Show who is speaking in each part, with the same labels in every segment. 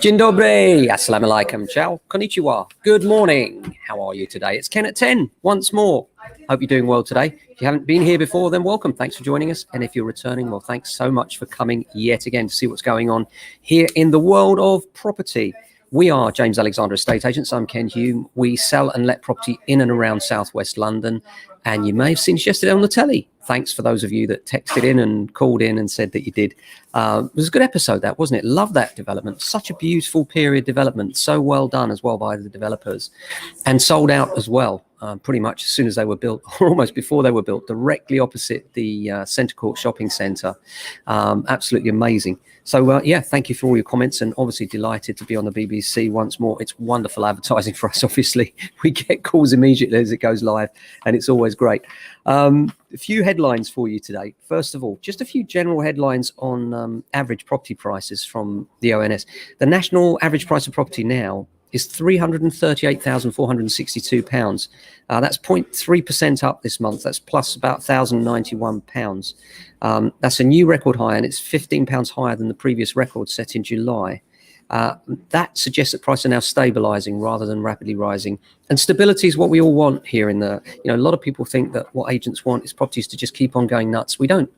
Speaker 1: Dzień dobry, assalamu alaikum, ciao, konnichiwa. Good morning. How are you today? It's Ken at 10 once more. Hope you're doing well today. If you haven't been here before, then welcome. Thanks for joining us. And if you're returning, well, thanks so much for coming yet again to see what's going on here in the world of property. We are James Alexander Estate Agents. I'm Ken Hume. We sell and let property in and around southwest London. And you may have seen us yesterday on the telly. Thanks for those of you that texted in and called in and said that you did. It was a good episode, that, wasn't it? Love that development. Such a beautiful period development. So well done as well by the developers. And sold out as well, pretty much as soon as they were built, or almost before they were built, directly opposite the Centre Court Shopping Centre. Absolutely amazing. So, yeah, thank you for all your comments, and obviously delighted to be on the BBC once more. It's wonderful advertising for us, obviously. We get calls immediately as it goes live, and it's always great. A few headlines for you today. First of all, just a few general headlines on average property prices from the ONS. The national average price of property now is £338,462. That's 0.3% up this month. That's plus about £1,091. That's a new record high, and it's £15 higher than the previous record set in July. That suggests that prices are now stabilizing rather than rapidly rising. And stability is what we all want here in the, a lot of people think that what agents want is properties to just keep on going nuts. We don't.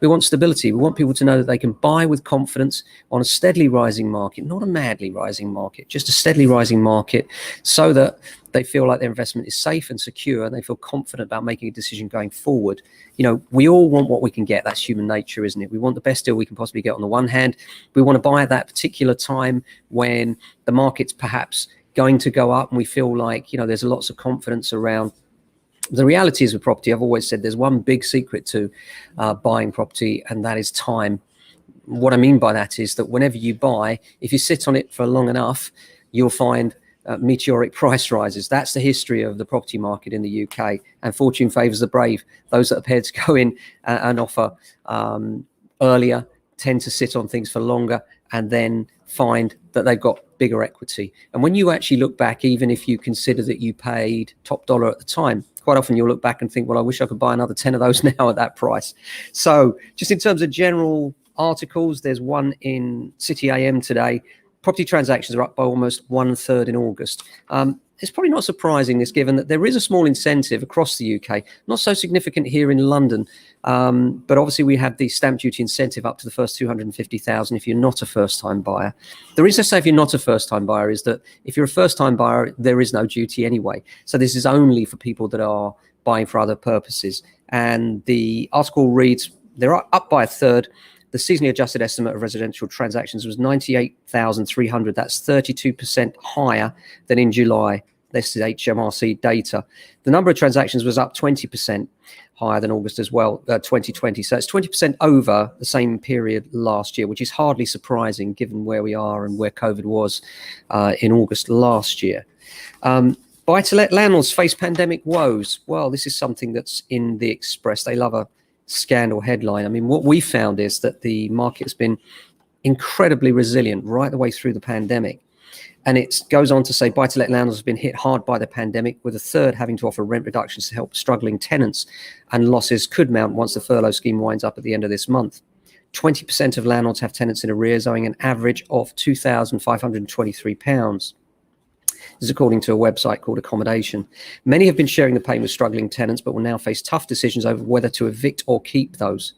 Speaker 1: We want stability. We want people to know that they can buy with confidence on a steadily rising market, not a madly rising market, just a steadily rising market, so that they feel like their investment is safe and secure, and they feel confident about making a decision going forward. We all want what we can get. That's human nature, isn't it? We want the best deal we can possibly get on the one hand. We want to buy at that particular time when the market's perhaps going to go up, and we feel like, there's lots of confidence around. The reality is with property, I've always said there's one big secret to buying property, and that is time. What I mean by that is that whenever you buy, if you sit on it for long enough, you'll find meteoric price rises. That's the history of the property market in the UK, and fortune favours the brave. Those that are prepared to go in and offer earlier tend to sit on things for longer, and then find that they've got bigger equity. And when you actually look back, even if you consider that you paid top dollar at the time, quite often you'll look back and think, well, I wish I could buy another 10 of those now at that price. So just in terms of general articles, there's one in City AM today. Property transactions are up by almost 1/3 in August. It's probably not surprising, this, given that there is a small incentive across the UK, not so significant here in London, but obviously we have the stamp duty incentive up to the first 250,000 if you're not a first-time buyer. The reason I say if you're not a first-time buyer is that if you're a first-time buyer, there is no duty anyway. So this is only for people that are buying for other purposes. And the article reads, they're up by 1/3. The seasonally adjusted estimate of residential transactions was 98,300. That's 32% higher than in July. This is HMRC data. The number of transactions was up 20% higher than August as well, 2020. So it's 20% over the same period last year, which is hardly surprising given where we are and where COVID was in August last year. Buy-to-let landlords face pandemic woes. Well, this is something that's in the Express. They love a scandal headline. I mean, what we found is that the market has been incredibly resilient right the way through the pandemic. And it goes on to say buy-to-let landlords have been hit hard by the pandemic, with 1/3 having to offer rent reductions to help struggling tenants, and losses could mount once the furlough scheme winds up at the end of this month. 20% of landlords have tenants in arrears, owing an average of £2,523. This is according to a website called Accommodation. Many have been sharing the pain with struggling tenants, but will now face tough decisions over whether to evict or keep those.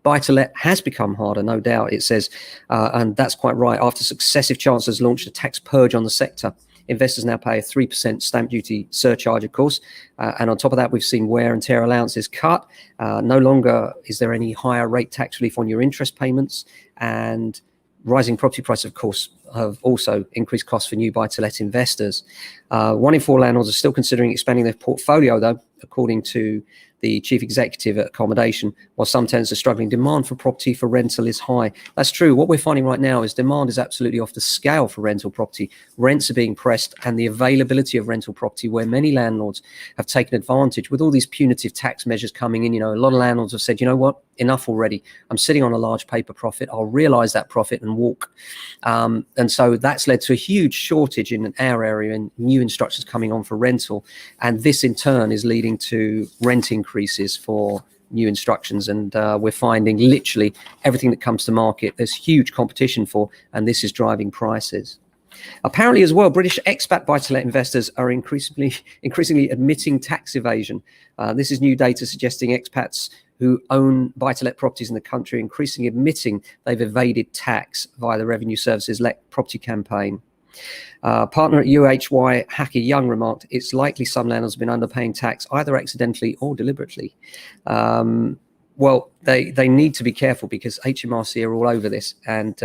Speaker 1: Buy-to-let has become harder, no doubt, it says, and that's quite right. After successive chancellors launched a tax purge on the sector, investors now pay a 3% stamp duty surcharge, of course, and on top of that, we've seen wear and tear allowances cut. No longer is there any higher rate tax relief on your interest payments, and rising property prices, of course, have also increased costs for new buy-to-let investors. 1 in 4 landlords are still considering expanding their portfolio, though, according to the chief executive at Accommodation. While some tenants are struggling, demand for property for rental is high. That's true. What we're finding right now is demand is absolutely off the scale for rental property. Rents are being pressed, and the availability of rental property, where many landlords have taken advantage with all these punitive tax measures coming in. A lot of landlords have said, you know what, enough already. I'm sitting on a large paper profit. I'll realise that profit and walk. And so that's led to a huge shortage in our area and new instructions coming on for rental. And this in turn is leading to rent increases for new instructions, and we're finding literally everything that comes to market there's huge competition for, and this is driving prices. Apparently as well, British expat buy-to-let investors are increasingly admitting tax evasion. This is new data suggesting expats who own buy-to-let properties in the country increasingly admitting they've evaded tax via the Revenue Service's Let Property campaign. Partner at UHY, Hacker Young, remarked, "It's likely some landlords have been underpaying tax either accidentally or deliberately." Well, they need to be careful because HMRC are all over this, and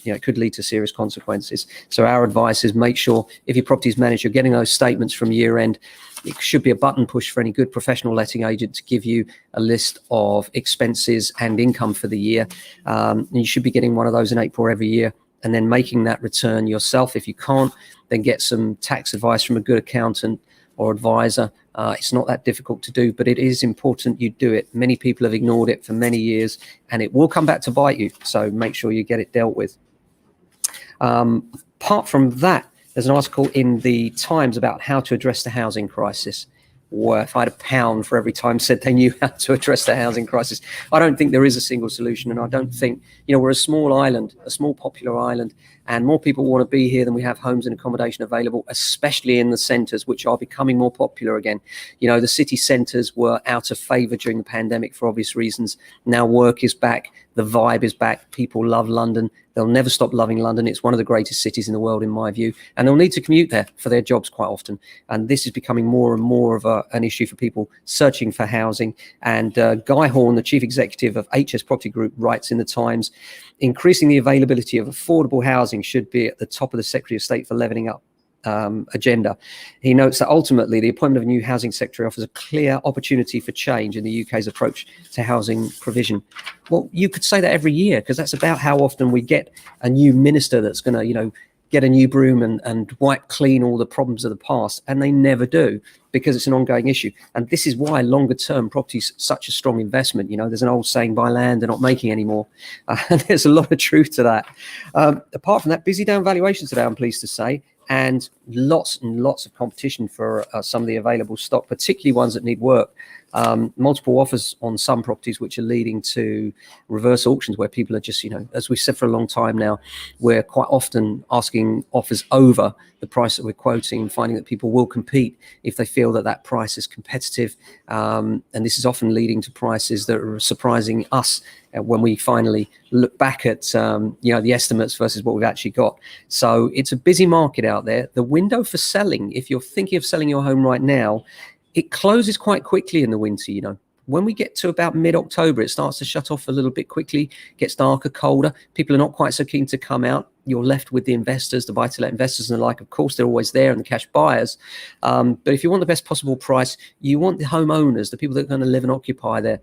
Speaker 1: it could lead to serious consequences. So our advice is make sure if your property is managed, you're getting those statements from year end. It should be a button push for any good professional letting agent to give you a list of expenses and income for the year. And you should be getting one of those in April every year, and then making that return yourself. If you can't, then get some tax advice from a good accountant or advisor. It's not that difficult to do, but it is important you do it. Many people have ignored it for many years, and it will come back to bite you. So make sure you get it dealt with. Apart from that, there's an article in the Times about how to address the housing crisis. Well, if I had £1 for every time said they knew how to address the housing crisis. I don't think there is a single solution, and I don't think, we're a small island, a small popular island, and more people want to be here than we have homes and accommodation available, especially in the centres, which are becoming more popular again. The city centres were out of favour during the pandemic for obvious reasons. Now work is back, the vibe is back, people love London. They'll never stop loving London. It's one of the greatest cities in the world, in my view, and they'll need to commute there for their jobs quite often. And this is becoming more and more of an issue for people searching for housing. And Guy Horn, the chief executive of HS Property Group, writes in the Times, "Increasing the availability of affordable housing should be at the top of the Secretary of State for Levelling Up agenda." He notes that ultimately the appointment of a new housing secretary offers a clear opportunity for change in the UK's approach to housing provision. Well, you could say that every year, because that's about how often we get a new minister that's going to, get a new broom and wipe clean all the problems of the past, and they never do, because it's an ongoing issue. And this is why longer term property is such a strong investment. There's an old saying, buy land, they're not making anymore. And there's a lot of truth to that. Apart from that, busy day on valuations today, I'm pleased to say, and lots of competition for some of the available stock, particularly ones that need work. Multiple offers on some properties, which are leading to reverse auctions where people are just, as we've said for a long time now, we're quite often asking offers over the price that we're quoting and finding that people will compete if they feel that price is competitive. And this is often leading to prices that are surprising us when we finally look back at, the estimates versus what we've actually got. So it's a busy market out there. The window for selling, if you're thinking of selling your home right now, it closes quite quickly in the winter. When we get to about mid-October, it starts to shut off a little bit quickly, gets darker, colder. People are not quite so keen to come out. You're left with the investors, the buy-to-let investors and the like. Of course, they're always there, and the cash buyers. But if you want the best possible price, you want the homeowners, the people that are going to live and occupy there.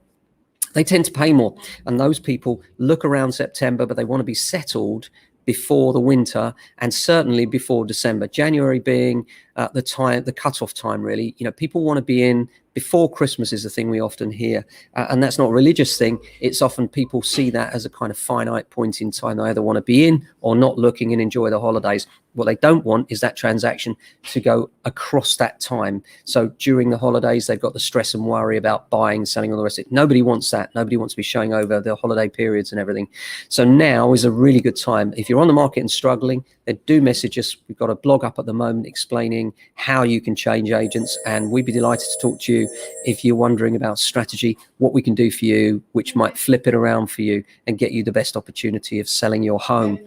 Speaker 1: They tend to pay more, and those people look around September, but they want to be settled before the winter, and certainly before December. January being the cutoff time, really. People want to be in before Christmas is the thing we often hear, and that's not a religious thing. It's often people see that as a kind of finite point in time. They either want to be in or not looking and enjoy the holidays. What they don't want is that transaction to go across that time. So during the holidays, they've got the stress and worry about buying, selling, all the rest of it. Nobody wants that. Nobody wants to be showing over the holiday periods and everything. So now is a really good time. If you're on the market and struggling, then do message us. We've got a blog up at the moment explaining how you can change agents, and we'd be delighted to talk to you if you're wondering about strategy, what we can do for you, which might flip it around for you and get you the best opportunity of selling your home.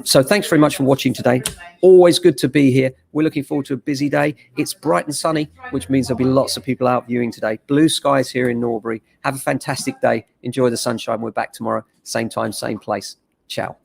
Speaker 1: So thanks very much for watching today. Always good to be here. We're looking forward to a busy day. It's bright and sunny, which means there'll be lots of people out viewing today. Blue skies here in Norbury. Have a fantastic day. Enjoy the sunshine. We're back tomorrow, same time, same place. Ciao.